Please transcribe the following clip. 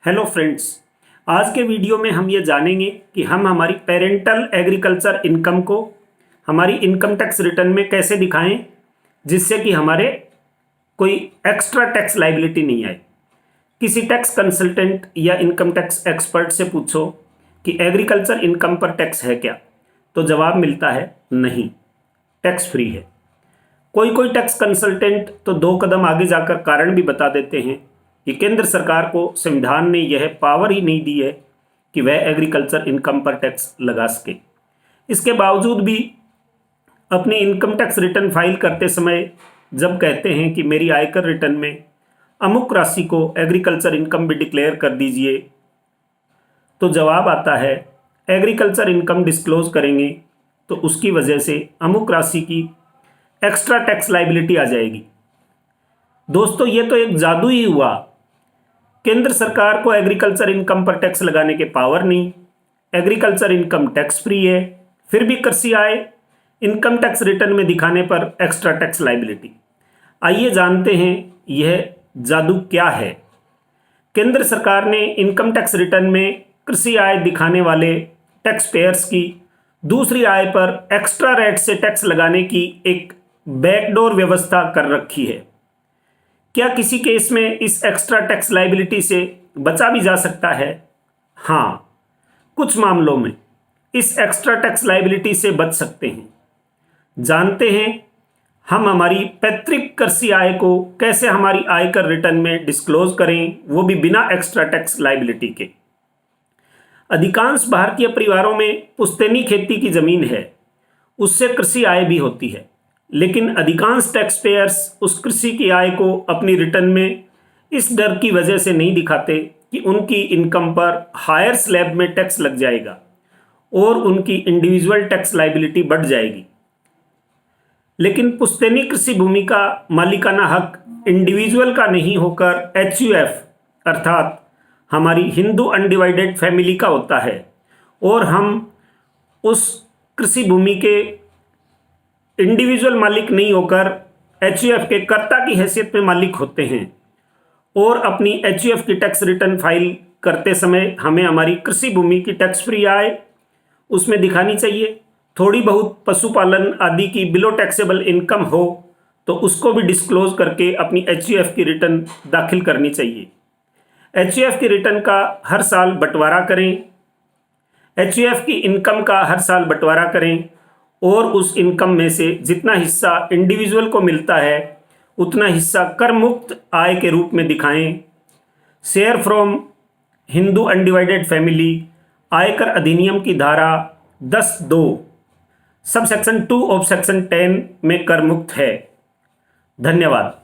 Hello friends, आज के video में हम ये जानेंगे कि हम हमारी पेरेंटल एग्रीकल्चर इनकम को हमारी इनकम टैक्स रिटर्न में कैसे दिखाएं जिससे कि हमारे कोई एक्स्ट्रा टैक्स लायबिलिटी नहीं आए। किसी टैक्स कंसल्टेंट या इनकम टैक्स एक्सपर्ट से पूछो कि एग्रीकल्चर इनकम पर टैक्स है क्या, तो जवाब मिलता है नहीं, टैक्स फ्री है। कोई टैक्स कंसल्टेंट तो 2 कदम आगे जाकर कारण भी बता देते हैं कि केंद्र सरकार को संविधान ने यह पावर ही नहीं दी है कि वह एग्रीकल्चर इनकम पर टैक्स लगा सके। इसके बावजूद भी अपनी इनकम टैक्स रिटर्न फाइल करते समय जब कहते हैं कि मेरी आयकर रिटर्न में अमुक राशि को एग्रीकल्चर इनकम भी डिक्लेयर कर दीजिए, तो जवाब आता है एग्रीकल्चर इनकम डिस्क्लोज करेंगे तो उसकी वजह से अमुक राशि की एक्स्ट्रा टैक्स लायबिलिटी आ जाएगी। दोस्तों, ये तो एक जादू ही हुआ। केंद्र सरकार को एग्रीकल्चर इनकम पर टैक्स लगाने के पावर नहीं, एग्रीकल्चर इनकम टैक्स फ्री है, फिर भी कृषि आय इनकम टैक्स रिटर्न में दिखाने पर एक्स्ट्रा टैक्स लायबिलिटी। आइए जानते हैं यह जादू क्या है। केंद्र सरकार ने इनकम टैक्स रिटर्न में कृषि आय दिखाने वाले टैक्स पेयर्स की दूसरी आय पर एक्स्ट्रा रेट से टैक्स लगाने की एक बैकडोर व्यवस्था कर रखी है। क्या किसी केस में इस एक्स्ट्रा टैक्स लायबिलिटी से बचा भी जा सकता है? हाँ, कुछ मामलों में इस एक्स्ट्रा टैक्स लायबिलिटी से बच सकते हैं। जानते हैं हम हमारी पैतृक कृषि आय को कैसे हमारी आयकर रिटर्न में डिस्क्लोज करें, वो भी बिना एक्स्ट्रा टैक्स लायबिलिटी के। अधिकांश भारतीय परिवारों में पुश्तैनी खेती की जमीन है, उससे कृषि आय भी होती है, लेकिन अधिकांश टैक्स पेयर्स उस कृषि की आय को अपनी रिटर्न में इस डर की वजह से नहीं दिखाते कि उनकी इनकम पर हायर स्लैब में टैक्स लग जाएगा और उनकी इंडिविजुअल टैक्स लायबिलिटी बढ़ जाएगी। लेकिन पुश्तैनी कृषि भूमि का मालिकाना हक इंडिविजुअल का नहीं होकर HUF अर्थात हमारी हिंदू अनडिवाइडेड फैमिली का होता है और हम उस कृषि भूमि के इंडिविजुअल मालिक नहीं होकर HUF के कर्ता की हैसियत में मालिक होते हैं और अपनी HUF की टैक्स रिटर्न फाइल करते समय हमें हमारी कृषि भूमि की टैक्स फ्री आय उसमें दिखानी चाहिए। थोड़ी बहुत पशुपालन आदि की बिलो टैक्सेबल इनकम हो तो उसको भी डिस्क्लोज करके अपनी HUF की रिटर्न दाखिल करनी चाहिए। HUF की रिटर्न का हर साल बंटवारा करें, HUF की इनकम का हर साल बंटवारा करें और उस इनकम में से जितना हिस्सा इंडिविजुअल को मिलता है उतना हिस्सा कर मुक्त आय के रूप में दिखाएं। Share from Hindu undivided family आयकर अधिनियम की धारा 10(2) सब सेक्शन 2 ऑफ सेक्शन 10 में कर मुक्त है। धन्यवाद।